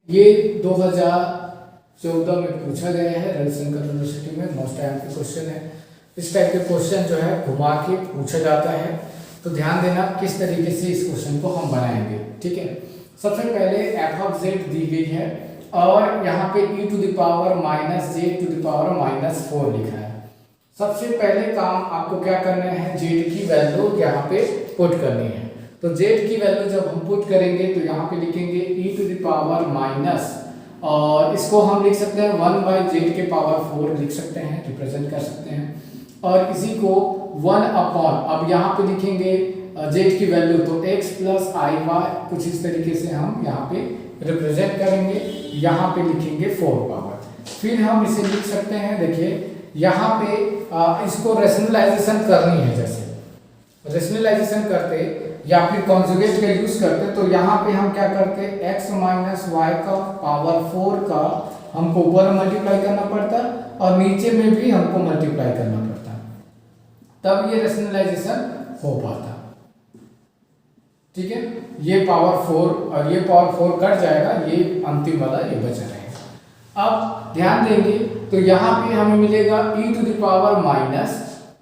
ये 2014 में पूछा गया है रविशंकर यूनिवर्सिटी में, मोस्ट टाइम के क्वेश्चन है। इस टाइप के क्वेश्चन जो है घुमा के पूछा जाता है, तो ध्यान देना किस तरीके से इस क्वेश्चन को हम बनाएंगे। ठीक है, सबसे पहले एफ ऑफ जेड दी गई है और यहाँ पे e to the power minus j to the power minus 4 लिखा है। सबसे पहले काम आपको क्या करना है, जेड की वैल्यू यहाँ पे पुट करनी है। तो जेड की वैल्यू जब हम पुट करेंगे तो यहाँ पे लिखेंगे e to the power minus, और इसको हम लिख सकते हैं 1/z के पावर 4 लिख सकते हैं, रिप्रेजेंट कर सकते हैं। और इसी को 1 अपॉन, अब यहाँ पे लिखेंगे z की वैल्यू तो x प्लस आई वाई, कुछ इस तरीके से हम यहाँ पे रिप्रेजेंट करेंगे। यहाँ पे लिखेंगे 4 पावर, फिर हम इसे लिख सकते हैं। देखिए यहाँ पे इसको रेशनलाइजेशन करनी है, जैसे रेशनलाइजेशन करते या फिर कॉन्जुगेट का यूज करते तो यहाँ पे हम क्या करते, x माइनस वाई का पावर 4 का हमको ऊपर मल्टीप्लाई करना पड़ता और नीचे में भी हमको मल्टीप्लाई करना पड़ता, तब ये रेशनलाइजेशन हो पाता। ठीक है, ये पावर 4 और ये पावर 4 कट जाएगा, ये अंतिम वाला ये बचा रहेगा। अब ध्यान देंगे तो यहाँ पे हमें मिलेगा e to the power minus,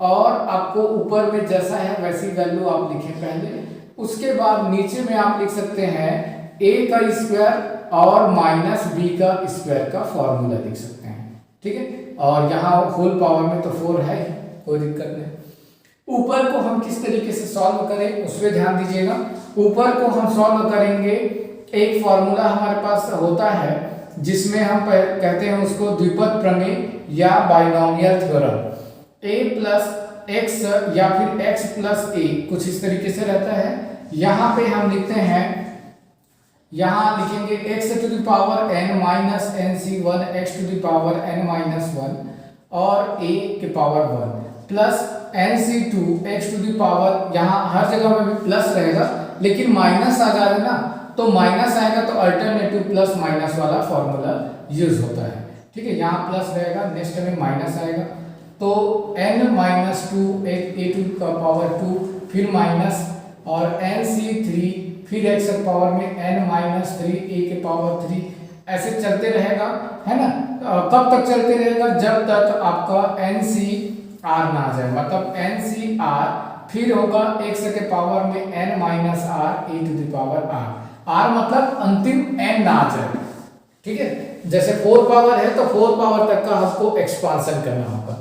और आपको ऊपर में जैसा है वैसी वैल्यू आप लिखें पहले, उसके बाद नीचे में आप लिख सकते हैं a का स्क्वायर और माइनस b का स्क्वायर का फॉर्मूला लिख सकते हैं। ठीक है, और यहाँ होल पावर में तो 4 है, कोई दिक्कत नहीं। ऊपर को हम किस तरीके से सॉल्व करें उस पर ध्यान दीजिएगा। ऊपर को हम सॉल्व करेंगे, एक फॉर्मूला हमारे पास होता है जिसमें हम कहते हैं उसको द्विपद प्रमेय या binomial theorem, a plus x या फिर x प्लस a, कुछ इस तरीके से रहता है। यहाँ पे हम लिखते हैं, यहाँ लिखेंगे x to the power n minus nc1 x to the power n minus 1 और a के power 1 plus nc2 x to the power, यहाँ हर जगह में भी प्लस रहेगा लेकिन माइनस आ जाएगा ना, तो माइनस आएगा तो अल्टरनेटिव प्लस माइनस वाला फॉर्मूला यूज होता है। ठीक है, यहाँ प्लस रहेगा, नेक्स्ट में माइनस आएगा, तो n माइनस 2 a टू का पावर 2 फिर माइनस, और nc3 फिर x के पावर में n माइनस 3 a के पावर 3, ऐसे चलते रहेगा, है ना। कब तक चलते रहेगा, जब तक आपका ncr ना आ जाए, मतलब ncr फिर होगा x के पावर में n minus r a to the power r मतलब अंतिम n ना आ जाए। ठीक है, जैसे 4 पावर है तो 4 पावर तक का हमको एक्सपांशन करना होगा।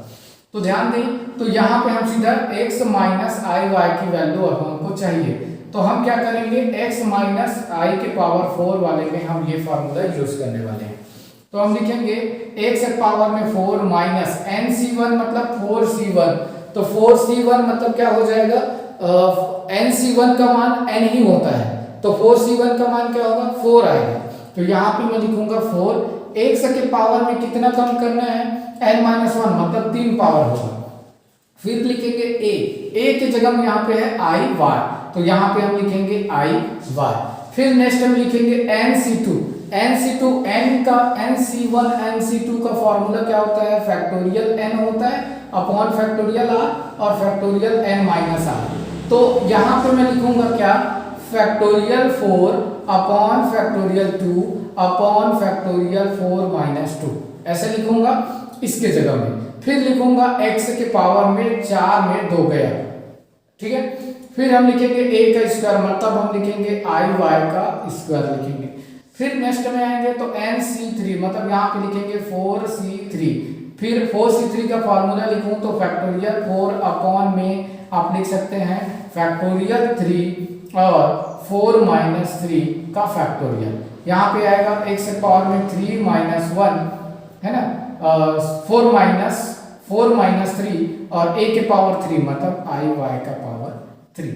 तो ध्यान दें, तो यहाँ पे हम सीधा x माइनस आई वाई की वैल्यू अब हमको चाहिए, तो हम क्या करेंगे, x माइनस आई के पावर 4 वाले में हम ये फॉर्मूला यूज करने वाले हैं। तो हम लिखेंगे x के पावर में 4 माइनस nc1 मतलब 4c1, तो 4c1 मतलब क्या हो जाएगा, nc1 का मान n ही होता है, तो 4c1 का मान क्या होगा, 4 आएगा। तो यहाँ पे मैं लिखूंगा 4, x के पावर में कितना कम करना है, n माइनस 1 मतलब 3 पावर होगा। फिर लिखेंगे a के जगह में यहाँ पे है i y, तो यहाँ पे हम लिखेंगे i y। फिर नेक्स्ट हम लिखेंगे nc2 n का nc1 nc2 का फॉर्मूला क्या होता है, फैक्टोरियल n होता है अपॉन फैक्टोरियल r और फैक्टोरियल n माइनस r। तो यहाँ पे मैं लिखूंगा क्या, factorial 4 upon factorial 2 upon factorial 4 minus 2, ऐसे लिखूंगा इसके जगह में। फिर लिखूंगा x के पावर में 4 में 2 गया। ठीक है, फिर हम लिखेंगे a का स्क्वायर, मतलब हम लिखेंगे i y का स्क्वायर लिखेंगे। फिर नेक्स्ट में आएंगे तो nc3 मतलब यहाँ पे लिखेंगे 4c3, फिर 4c3 का फॉर्मूला लिखूं तो फैक्टोरियल 4 अपॉन में आप लिख सकते हैं फैक्टोरियल 3 और 4 माइनस 3 का फैक्टोरियल। यहाँ पे आएगा x के पावर में 3 माइनस 1, है ना, 4 माइनस 3 और a के पावर 3 मतलब i y का पावर 3।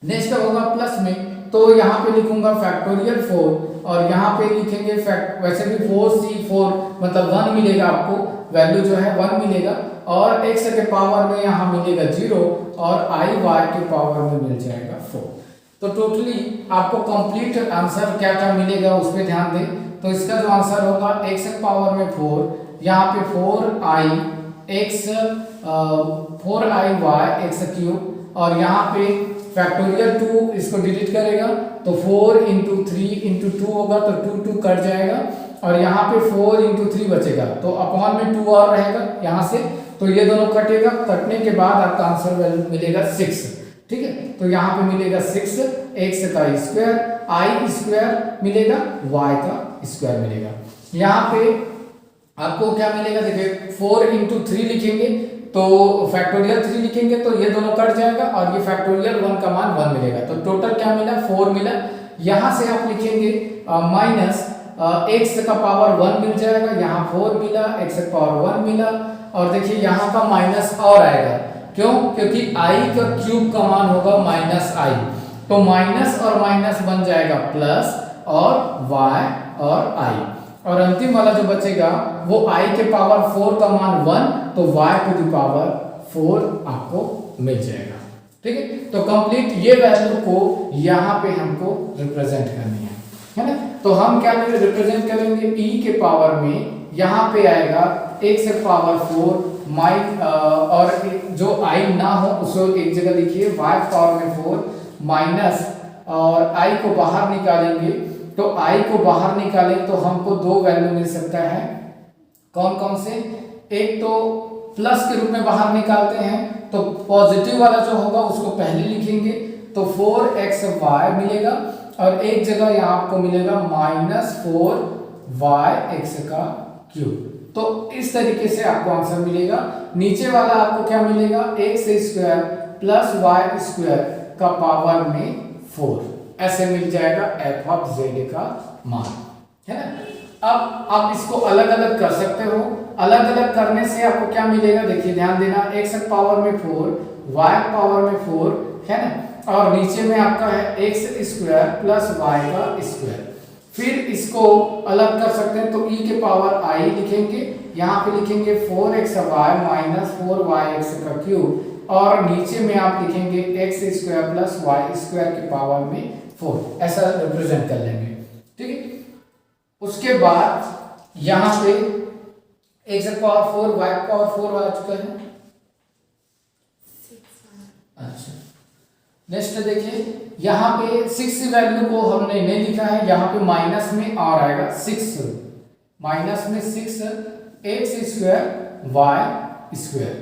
नेक्स्ट होगा प्लस में, तो यहाँ पे लिखूंगा फैक्टोरियल 4 और यहाँ पे लिखेंगे वैसे भी 4c4 मतलब 1 मिलेगा, आपको वैल्यू जो है 1 मिलेगा, और x के पावर में यहाँ मिलेगा 0 और i y के पावर में मिल जाएगा 4। तो टोटली आपको कंप्लीट आंसर क्या क्या मिलेगा उस पर ध्यान दें। तो इसका जो आंसर होगा x के पावर में 4, यहाँ पे 4i y x क्यूब, और यहाँ पे फैक्टोरियल 2 इसको डिलीट करेगा तो 4 इंटू 3 इंटू 2 होगा तो 2 2 कट जाएगा और यहाँ पे 4 इंटू 3 बचेगा तो अपॉन में 2 और रहेगा यहाँ से, तो ये दोनों कटेगा। कटने के बाद आपका आंसर वैल्यू मिलेगा 6। ठीक है, तो यहाँ पे मिलेगा 6 x का स्क्वायर, i स्क्वायर मिलेगा, y का स्क्वायर मिलेगा। यहाँ पे आपको क्या मिलेगा, देखिए 4 इंटू 3 लिखेंगे तो फैक्टोरियल 3 लिखेंगे तो ये दोनों कट जाएगा और ये फैक्टोरियल 1 का मान 1 मिलेगा, तो टोटल क्या मिला 4 मिला। यहाँ से आप लिखेंगे माइनस x का पावर 1 मिल जाएगा, यहाँ 4 मिला, x का पावर 1 मिला और देखिए यहाँ का माइनस और आएगा, क्यों, क्योंकि i का क्यूब का मान होगा माइनस i, तो माइनस और माइनस बन जाएगा प्लस और y और i, और अंतिम वाला जो बचेगा वो i के पावर 4 का मान 1, तो y टू द पावर 4 आपको मिल जाएगा। ठीक है, तो कंप्लीट ये वैल्यू को यहाँ पे हमको रिप्रेजेंट करनी है ना। तो हम क्या रिप्रेजेंट करेंगे, e के पावर में यहाँ पे आएगा x के पावर 4 और जो i ना हो उसको एक जगह लिखिए, y पावर में 4 माइनस और i को बाहर निकालेंगे, तो i को बाहर निकालें तो हमको दो वैल्यू मिल सकता है, कौन कौन से, एक तो प्लस के रूप में बाहर निकालते हैं तो पॉजिटिव वाला जो होगा उसको पहले लिखेंगे तो 4xy मिलेगा और एक जगह यहाँ आपको मिलेगा माइनस 4yx का क्यूब। तो इस तरीके से आपको आंसर मिलेगा। नीचे वाला आपको क्या मिलेगा, x square plus y square का पावर में 4, ऐसे मिल जाएगा f ऑफ z का मान, है ना। अब आप इसको अलग अलग कर सकते हो, अलग अलग करने से आपको क्या मिलेगा, देखिए ध्यान देना, x पावर में 4 y पावर में 4 है ना, और नीचे में आपका है x स्क्वायर प्लस y का स्क्वायर। फिर इसको अलग कर सकते हैं तो e के पावर i लिखेंगे, यहाँ पे लिखेंगे 4xy माइनस 4yx का क्यूब और नीचे में आप लिखेंगे x square plus y square के पावर में 4, ऐसा रिप्रेजेंट कर लेंगे। ठीक है, उसके बाद यहाँ पे x पावर 4 y पावर 4 आ चुका है। अच्छा, नेक्स्ट देखिए, यहाँ पे 6 वैल्यू को हमने नहीं लिखा है, यहाँ पे माइनस में और आएगा 6, माइनस में 6 x स्क्वायर y स्क्वायर।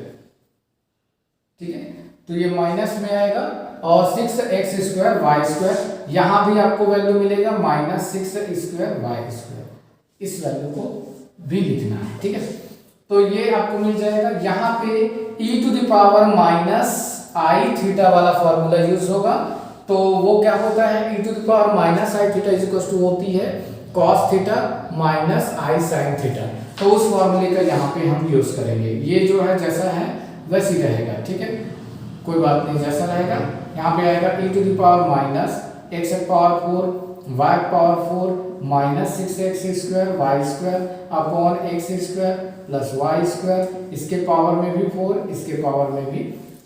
ठीक है, तो ये माइनस में आएगा और 6x स्क्वायर y स्क्वायर, यहाँ भी आपको वैल्यू मिलेगा माइनस 6 स्क्वायर y स्क्वायर, इस वैल्यू को भी लिखना है। ठीक है, तो ये आपको मिल जाएगा। यहाँ पे e to the power minus i theta वाला फॉर्मूला यूज होगा, तो वो क्या होता है, e to the power minus i theta is equal to होती है cos theta minus i sine theta, तो उस फॉर्मूले का यहाँ पे हम यूज करेंगे। ये जो है जैसा है वैसे ही रहेगा, ठीक है, कोई बात नहीं, जैसा रहेगा। यहाँ पे आएगा e to the power minus x power 4 y power 4 minus 6x square y square upon x square plus y square, इसके पावर में भी 4, इसके पावर में भी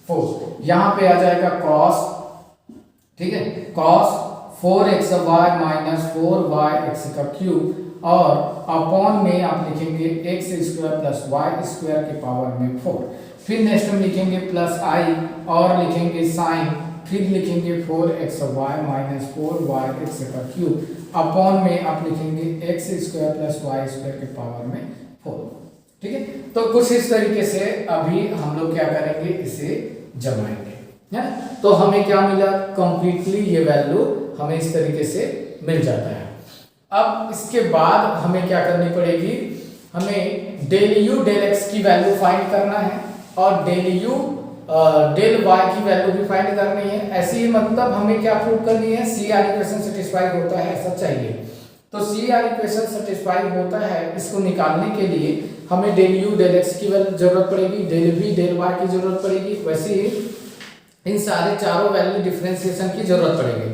4। यहाँ पे आ जाएगा cos, ठीक है, cos 4xy माइनस 4yx का क्यूब और अपॉन में आप लिखेंगे x square plus y square के पावर में 4। फिर नेक्स्ट में लिखेंगे प्लस i और लिखेंगे साइन, फिर लिखेंगे 4xy माइनस 4yx का क्यूब अपॉन में आप लिखेंगे x square plus y square के पावर में 4। ठीक है, तो कुछ इस तरीके से अभी हम लोग क्या करेंगे, इसे जमाएंगे, है ना। तो हमें क्या मिला, कंप्लीटली ये वैल्यू हमें इस तरीके से मिल जाता है। अब इसके बाद हमें क्या करनी पड़ेगी, हमें डेल u डेल x की वैल्यू फाइंड करना है और डेल u डेल y की वैल्यू भी फाइंड करनी है। ऐसे ही मतलब हमें क्या प्रूव करनी है, CR इक्वेशन सेटिस्फाई होता है ऐसा चाहिए, तो CR इक्वेशन सेटिस्फाई होता है, इसको निकालने के लिए हमें डेल u डेल x की जरूरत पड़ेगी, डेल v डेल y की जरूरत पड़ेगी, वैसे ही इन सारे चारों वैल्यू डिफरेंशिएशन की जरूरत पड़ेगी।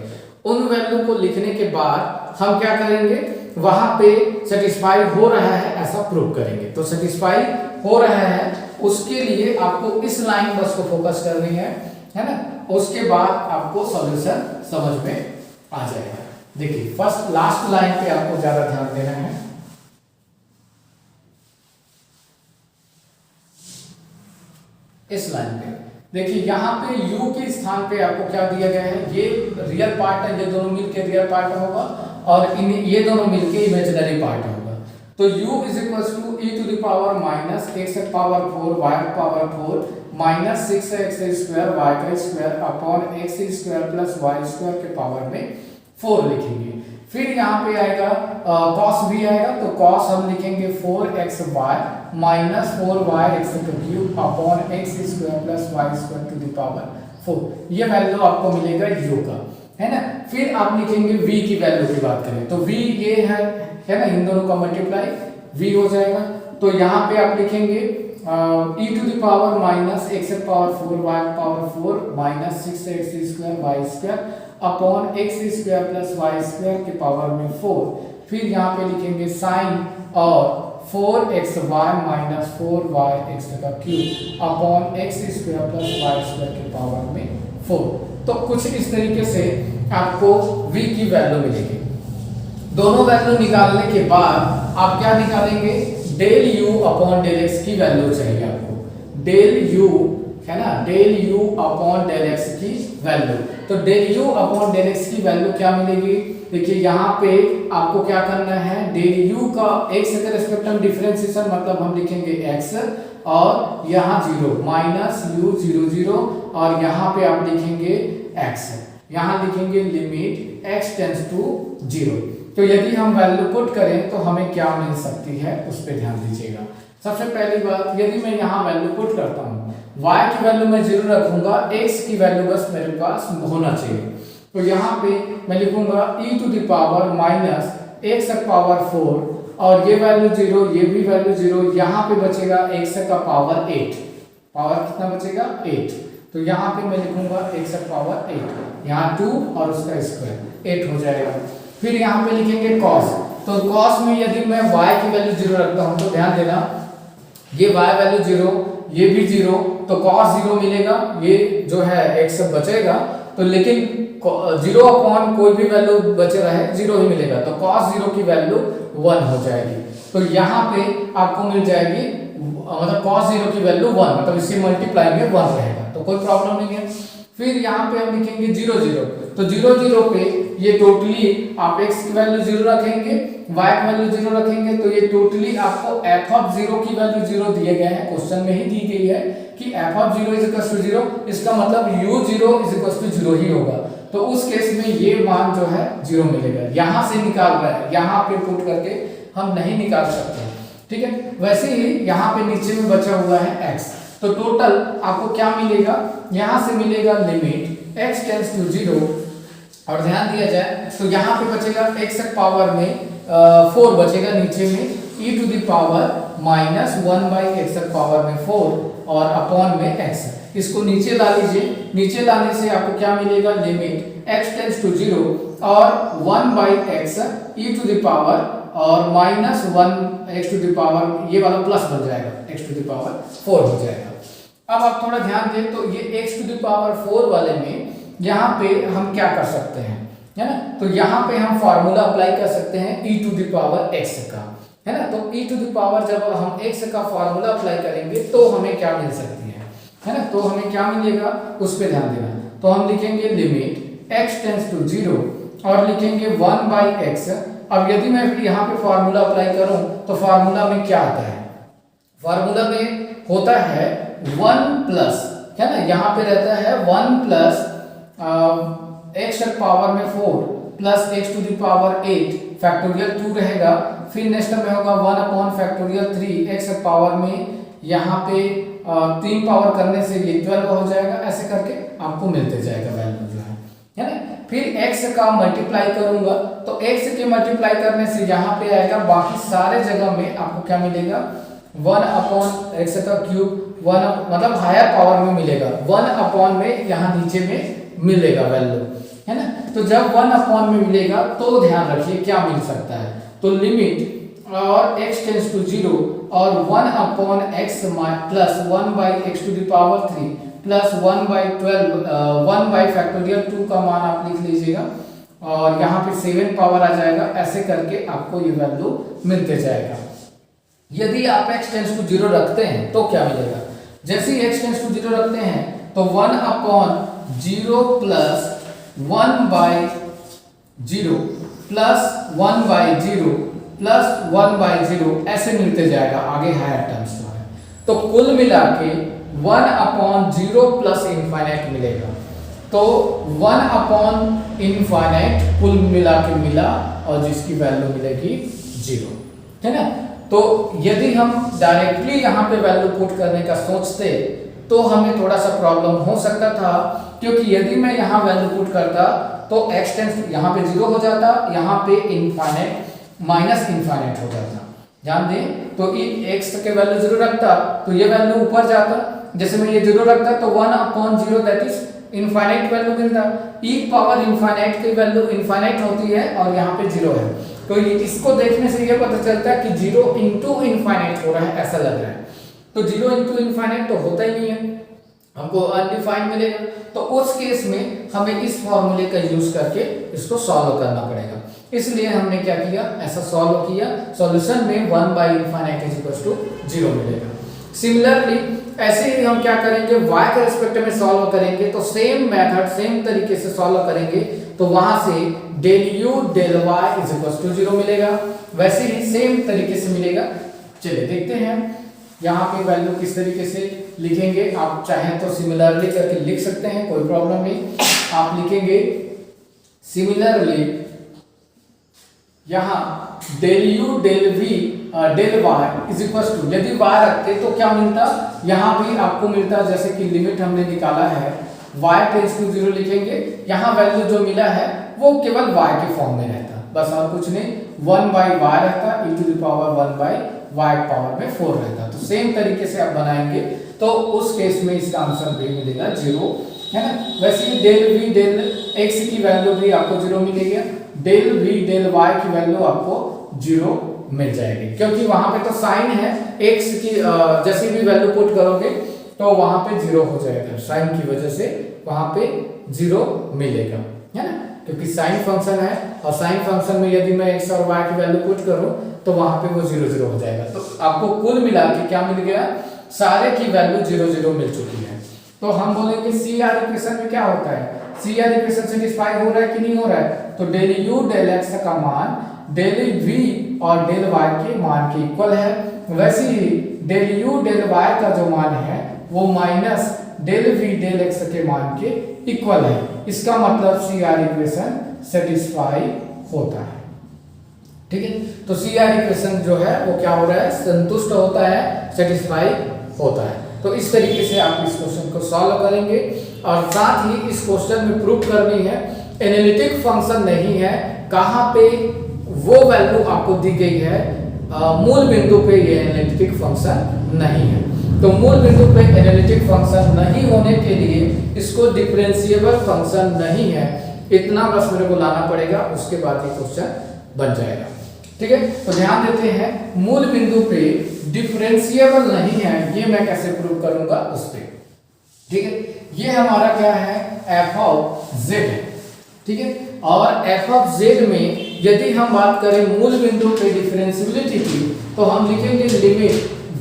उन वैल्यू को लिखने के बाद हम क्या करेंगे, वहां पे सेटिस्फाई हो रहा है ऐसा प्रूव करेंगे। तो सेटिस्फाई हो रहा है उसके लिए आपको इस लाइन बस को फोकस करनी है ना, उसके बाद आपको सॉल्यूशन समझ में आ जाएगा। देखिए फर्स्ट लास्ट लाइन पे आपको ज्यादा ध्यान देना है। इस लाइन पे देखिए यहाँ पे u के स्थान पे आपको क्या दिया गया है, ये रियल पार्ट है, ये दोनों मिलके रियल पार्ट होगा और इन ये दोनों मिलके इमेजिनरी पार्ट होगा। तो u is equal to e to the power minus x power 4 y power 4 minus 6x square y का square upon x square plus y square के पावर में 4 लिखेंगे। फिर यहाँ पे आएगा cos भी आएगा, तो cos हम लिखेंगे 4xy minus 4y x cube upon x square plus y square to the power 4। ये वैल्यू आपको मिलेगा u का, है ना। फिर आप लिखेंगे v की वैल्यू की बात करें तो v ये है ना, इन दोनों का मल्टीप्लाई v हो जाएगा। तो यहाँ पे आप लिखेंगे e to the power minus x power 4 y power 4 minus 6x square y square upon x square plus y square के पावर में 4। फिर यहाँ पे लिखेंगे साइन और 4xy माइनस 4yx का cube upon x square plus y square के power में 4। तो कुछ इस तरीके से आपको v की वैल्यू मिलेगी। दोनों वैल्यू निकालने के बाद आप क्या निकालेंगे, del u upon del x की वैल्यू चाहिए आपको। डेल u है ना, del u upon del x की वैल्यू। तो del u upon del x की वैल्यू क्या मिलेगी, देखिए यहाँ पे आपको क्या करना है, डेल u का x के रिस्पेक्ट में डिफरेंशिएशन मतलब हम लिखेंगे x और यहाँ 0 माइनस u 0 0 और यहाँ पे आप लिखेंगे x, यहाँ लिखेंगे लिमिट x टेंड्स टू 0। तो यदि हम वैल्यू पुट करें तो हमें क्या मिल सकती है उस पर ध्यान दीजिएगा। सबसे पहली बात, यदि मैं यहाँ वैल्यू पुट करता हूँ, y की वैल्यू मैं 0 रखूंगा, x की वैल्यू बस मेरे पास होना चाहिए। तो यहाँ पे मैं लिखूंगा e to the power minus x power 4 और ये वैल्यू 0, ये भी वैल्यू 0, यहाँ पे बचेगा x का पावर 8। पावर कितना बचेगा 8। तो यहाँ पे मैं लिखूंगा x पावर 8, यहाँ 2 और उसका स्क्वायर 8 हो जाएगा। फिर यहाँ पे लिखेंगे cos। तो cos में यदि मैं y की वैल्यू 0 रखता हूँ तो ध्यान देना, ये y वैल्यू 0, ये भी 0, तो cos 0 मिलेगा, ये जो है x बचेगा। तो लेकिन 0 अपॉन कोई भी वैल्यू बचे रहे 0 ही मिलेगा, तो cos 0 की वैल्यू 1 हो जाएगी। तो यहाँ पे आपको मिल जाएगी मतलब cos 0 की वैल्यू 1, मतलब इससे मल्टीप्लाई में 1 रहेगा, तो कोई प्रॉब्लम नहीं है। फिर यहाँ पे हम लिखेंगे 0 0, तो 0 0 पे ये टोटली आप x की वैल्यू 0 रखेंगे, y की वैल्यू 0 रखेंगे, तो ये टोटली आपको f ऑफ 0 की वैल्यू 0 दिए गए हैं, क्वेश्चन में ही दी गई है कि f of 0 is equal to 0, इसका मतलब u 0 इज इक्वल टू 0 ही होगा। तो उस केस में ये मान जो है 0 मिलेगा। यहाँ से निकाल रहा है, यहाँ पे पुट करके हम नहीं निकाल सकते, ठीक है। वैसे ही यहाँ पे नीचे में बचा हुआ है x, तो टोटल आपको क्या मिलेगा, यहाँ से मिलेगा लिमिट x टेंड्स टू 0 और ध्यान दिया जाए तो यहाँ पे बचेगा x पावर में 4 बचेगा नीचे में e to the power minus 1 by x power में 4 और अपॉन में x। इसको नीचे ला लीजिए, नीचे लाने से आपको क्या मिलेगा, लिमिट x टेंड्स टू 0 और 1 by x e to the power और minus 1 x to the power, ये वाला प्लस बन जाएगा, x टू द पावर 4 हो जाएगा। अब आप थोड़ा ध्यान दें तो ये x टू द पावर 4 वाले में यहाँ पे हम क्या कर सकते हैं, है ना। तो यहाँ पे हम फॉर्मूला अप्लाई कर सकते हैं e to the power x का, है ना। तो e टू द पावर जब हम x का फॉर्मूला अप्लाई करेंगे तो हमें क्या मिल सकती है ना। तो हमें क्या मिलेगा उस पर ध्यान देना। तो हम लिखेंगे लिमिट x टेंड्स टू 0 और लिखेंगे 1 बाई x। अब यदि मैं यहाँ पे फॉर्मूला अप्लाई करूँ तो फॉर्मूला में क्या आता है, फॉर्मूला में होता है 1 प्लस, है ना, यहाँ पे रहता है 1 प्लस x पावर में 4 plus x to the power 8 factorial 2 रहेगा। फिर नेक्स्ट में होगा 1 अपॉन फैक्टोरियल 3 x पावर में यहाँ पे 3 पावर करने से ये 12 हो जाएगा, ऐसे करके आपको मिलते जाएगा वैल्यू जो है ना। फिर x का मल्टीप्लाई करूंगा तो x के मल्टीप्लाई करने से यहाँ पे आएगा, बाकी सारे जगह में आपको क्या मिलेगा 1 अपॉन x का क्यूब, 1 मतलब हायर पावर में मिलेगा, 1 अपॉन में यहाँ नीचे में मिलेगा वैल्यू, है ना। तो जब 1 अपॉन में मिलेगा तो ध्यान रखिए क्या मिल सकता है, तो लिमिट और x टेंड्स टू 0 और 1 upon x plus 1 by x to the power 3 plus 1 by 12 1 by factorial 2 का मान आप लिख लीजिएगा और यहाँ पे 7 पावर आ जाएगा, ऐसे करके आपको ये वैल्यू मिलते जाएगा। यदि आप x टेंड्स टू 0 रखते हैं तो क्या मिलेगा, जैसे ही x टेंड्स टू 0 रखते हैं तो 1/0 प्लस 1/0 प्लस 1/0 प्लस 1/0 ऐसे मिलते जाएगा आगे हायर टर्म्स जो है। तो कुल मिला के 1/0 प्लस इनफाइनाइट मिलेगा। तो 1/इनफाइनाइट कुल मिला के मिला और जिसकी वैल्यू मिलेगी 0, है ना। तो यदि हम डायरेक्टली यहाँ पे वैल्यू पुट करने का सोचते तो हमें थोड़ा सा प्रॉब्लम हो सकता था, क्योंकि यदि मैं यहाँ वैल्यू पुट करता तो x टेंस यहाँ पे 0 हो जाता, यहाँ पे इनफाइनाइट माइनस इनफाइनाइट हो जाता। ध्यान दें, तो x के वैल्यू 0 रखता तो ये वैल्यू ऊपर जाता, जैसे मैं ये 0 रखता तो 1/0 दैट इज इनफाइनाइट वैल्यू मिलता। e पावर इनफाइनाइट की वैल्यू इनफाइनाइट होती है और यहाँ पे 0 है, तो इसको देखने से ये पता चलता है कि 0 इंटू इनफाइनाइट हो रहा है, ऐसा लग रहा है। तो 0 इंटू इनफाइनाइट तो होता ही नहीं है, हमको अनडिफाइंड मिलेगा। तो उस केस में हमें इस फॉर्मूले का यूज करके इसको सॉल्व करना पड़ेगा। इसलिए हमने क्या किया, ऐसा सॉल्व किया। सॉल्यूशन में 1/इनफाइनाइट इज इक्वल टू 0 मिलेगा। सिमिलरली ऐसे ही हम क्या करेंगे, y के रिस्पेक्ट में सॉल्व करेंगे तो सेम मेथड सेम तरीके से सॉल्व करेंगे, तो वहां से del u del y is equal to 0 मिलेगा। वैसे ही सेम तरीके से मिलेगा। चलिए देखते हैं यहाँ पे वैल्यू किस तरीके से लिखेंगे। आप चाहें तो सिमिलरली करके लिख सकते हैं, कोई प्रॉब्लम नहीं। आप लिखेंगे सिमिलरली यहाँ del u del v del y is equal to, यदि y रखते तो क्या मिलता, यहाँ भी आपको मिलता जैसे कि लिमिट हमने निकाला है y टेंस टू 0 लिखेंगे, यहाँ वैल्यू जो मिला है वो केवल y के फॉर्म में रहता, बस और कुछ नहीं। 1/y रहता, e to the power 1/y power में 4 रहता। तो सेम तरीके से आप बनाएंगे तो उस केस में इसका आंसर भी मिलेगा 0, है ना। वैसे ही del v del x की वैल्यू भी आपको 0 मिलेगी, del v del y की वैल्यू आपको 0 मिल जाएगी, क्योंकि वहां पे तो साइन है x की, जैसी भी वैल्यू पुट करोगे तो वहां पे 0 हो जाएगा, साइन की वजह से वहां पे 0 मिलेगा, है ना। क्योंकि साइन फंक्शन है और साइन फंक्शन में यदि मैं x और y की वैल्यू पुट करूं तो वहां पे वो 0 0 हो जाएगा। तो आपको कुल मिला के क्या मिल गया, सारे की वैल्यू 0 0 मिल चुकी है। तो हम बोलेंगे CR इक्वेशन में क्या होता है, CR इक्वेशन सेटिस्फाई हो रहा है कि नहीं हो रहा है। तो del u del x का मान del v और del y के मान के इक्वल है। वैसे ही del u del y का जो मान है वो minus del v del x के मान के इक्वल है। इसका मतलब CR इक्वेशन सेटिस्फाई होता है, ठीक है। तो CR इक्वेशन जो है वो क्या हो रहा है, संतुष्ट होता है, सेटिस्फाई होता है। तो इस तरीके से आप इस क्वेश्चन को सॉल्व करेंगे और साथ ही इस क्वेश्चन में प्रूव करनी है एनालिटिक फंक्शन नहीं है, कहां पे वो वैल्यू आपको दी गई है, मूल बिंदु पे ये एनालिटिक फंक्शन नहीं है। तो मूल बिंदु पे एनालिटिक फंक्शन नहीं होने के लिए इसको डिफरेंशिएबल फंक्शन नहीं है, इतना बस मेरे को लाना पड़ेगा, उसके बाद ये क्वेश्चन बन जाएगा, ठीक है। तो ध्यान देते हैं मूल बिंदु पे डिफरेंशिएबल नहीं है, ये मैं कैसे प्रूव करूंगा उस पे, ठीक है। ये हमारा क्या है, f ऑफ z है, ठीक है। और f ऑफ z में यदि हम बात करें मूल बिंदु पे डिफरेंशिएबिलिटी की तो हम लिखेंगे limit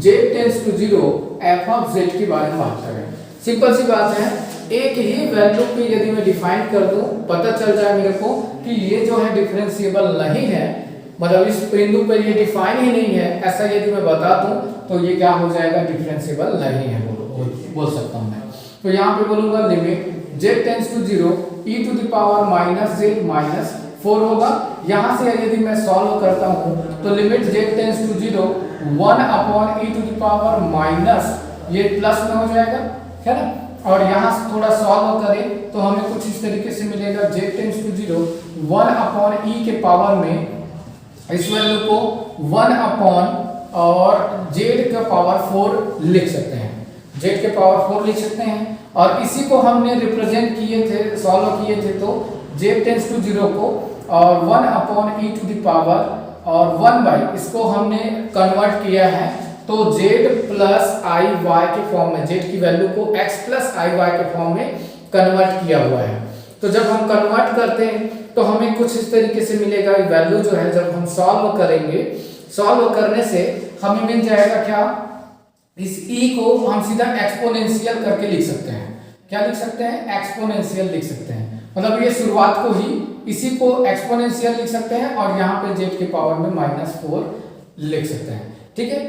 z tends to 0 f of z के बारे में बात करें। सिंपल सी बात है, एक ही वैल्यू पे यदि मैं डिफाइन कर दूं पता चल जाए मेरे को कि ये जो है डिफरेंशिएबल नहीं है, मतलब इस बिंदु पर ये डिफाइन ही नहीं है, ऐसा यदि मैं बता दूं तो ये क्या हो जाएगा, डिफरेंशिएबल नहीं है बोल सकता हूं मैं। तो यहाँ पे बोलूंगा limit z tends to 0 e to the power -z -4 होगा। यहाँ से यदि मैं सॉल्व करता हूँ तो limit z tends to 0 1/e to the power minus, ये प्लस में हो जाएगा, है ना। और यहाँ से थोड़ा सॉल्व करें तो हमें कुछ इस तरीके से मिलेगा z टेंस टू 0 1/e के पावर में इस वैल्यू को 1/ और z का पावर 4 लिख सकते हैं, z के पावर 4 लिख सकते हैं। और इसी को हमने रिप्रेजेंट किए थे, सॉल्व किए थे, तो z टेंस टू 0 को और 1/e टू द पावर और 1/ इसको हमने कन्वर्ट किया है तो z प्लस i y के फॉर्म में, z की वैल्यू को x प्लस i y के फॉर्म में कन्वर्ट किया हुआ है। तो जब हम कन्वर्ट करते हैं तो हमें कुछ इस तरीके से मिलेगा वैल्यू जो है, जब हम सॉल्व करेंगे, सॉल्व करने से हमें मिल जाएगा क्या, इस e को हम सीधा एक्सपोनेंशियल करके लिख सकते हैं, क्या लिख सकते हैं, एक्सपोनेंशियल लिख सकते हैं। मतलब ये शुरुआत को ही इसी को एक्सपोनेंशियल लिख सकते हैं और यहाँ पे z की पावर में -4 लिख सकते हैं। ठीक है,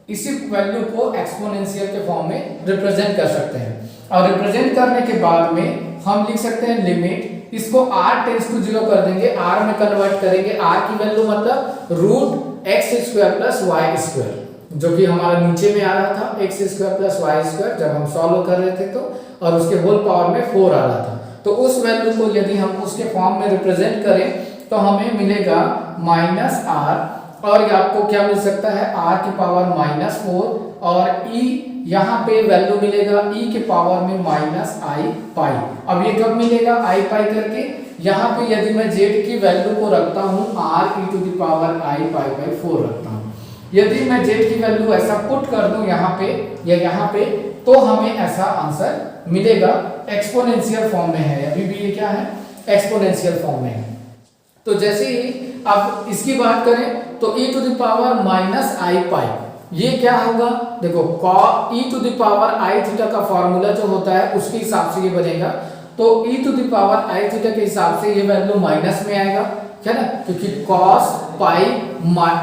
इसी वैल्यू को एक्सपोनेंशियल के फॉर्म में रिप्रेजेंट कर सकते हैं और रिप्रेजेंट करने के बाद में हम लिख सकते हैं लिमिट, इसको r टेंड्स टू 0 कर देंगे, r में कन्वर्ट करेंगे। r की वैल्यू मतलब √x² + y², जो कि हमारा नीचे में आ रहा था x² + y² जब हम सॉल्व कर रहे थे तो, और उसके होल पावर में 4 आ रहा था। तो उस वैल्यू को यदि हम उसके फॉर्म में रिप्रेजेंट करें तो हमें मिलेगा -r, और ये आपको क्या मिल सकता है, r की पावर -4 और e यहाँ पे वैल्यू मिलेगा e के पावर में -i π। अब ये कब मिलेगा i π करके, यहाँ पे यदि मैं z की वैल्यू को रखता हूँ r e⁻i π/4 रखता हूँ। यदि मैं z की वैल्यू ऐसा पुट कर दूं यहाँ पे या यहाँ पे, तो हमें ऐसा आंसर मिलेगा। एक्सपोनेंशियल फॉर्म में है, अभी भी ये क्या है, एक्सपोनेंशियल फॉर्म में है। तो जैसे ही अब इसकी बात करें तो e⁻i π, ये क्या होगा, देखो e⁻i⁻ का फॉर्मूला जो होता है उसके हिसाब से ये बनेगा। तो e⁻i⁻ के हिसाब से ये वैल्यू माइनस में आएगा, है ना, क्योंकि cos π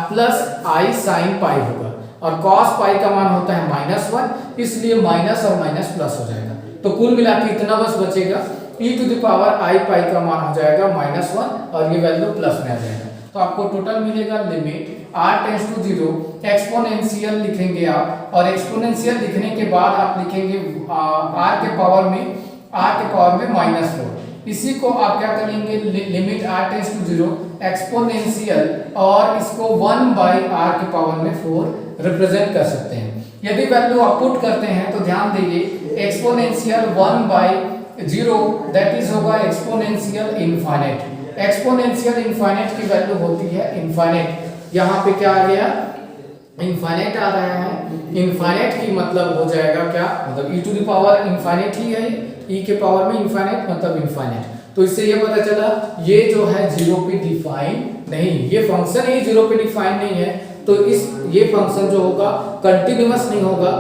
प्लस i sin π होगा और cos π का मान होता है -1, इसलिए माइनस और माइनस प्लस हो जाएगा। तो कुल मिला के इतना बस बचेगा, e⁻i π का मान हो जाएगा -1 और ये वैल्यू प्लस में आ जाएगा। तो आपको टोटल मिलेगा limit r tends to 0, exponential लिखेंगे आप, और एक्सपोनेंशियल लिखने के बाद आप लिखेंगे r के पावर में -4। इसी को आप क्या करेंगे, limit r tends to 0 exponential, और इसको 1/r के पावर में 4 रिप्रेजेंट कर सकते हैं। यदि वैल्यू आप पुट करते हैं तो ध्यान दीजिए, एक्सपोनेंशियल 1/0 दैट इज होगा एक्सपोनेंशियल इनफाइनाइट। एक्सपोनेंशियल इनफाइनाइट की वैल्यू होती है इनफाइनाइट। यहाँ पे क्या आ गया, इनफाइनाइट आ रहा है। इनफाइनाइट की मतलब हो जाएगा क्या, मतलब e⁻ इनफाइनाइट ही है, e के पावर में इनफाइनाइट मतलब इनफाइनाइट। तो इससे ये पता चला ये जो है 0 पे डिफाइन नहीं, ये फंक्शन ही 0 पे डिफाइन नहीं है। तो ये फंक्शन जो होगा कंटिन्यूअस नहीं होगा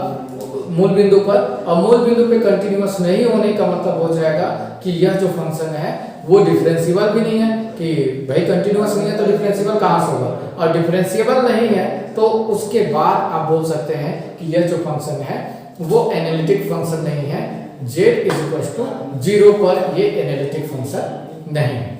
मूल बिंदु पर, और मूल बिंदु पे कंटिन्यूअस नहीं होने का मतलब हो जाएगा कि यह जो फंक्शन है वो डिफरेंशिएबल भी नहीं है, कि भाई कंटिन्यूअस नहीं है तो डिफरेंशिएबल कहाँ से होगा, और डिफरेंशिएबल नहीं है तो उसके बाद आप बोल सकते हैं कि यह जो फंक्शन है वो एनालिटिक फंक्शन नहीं है, z = 0 पर ये एनालिटिक फंक्शन नहीं है।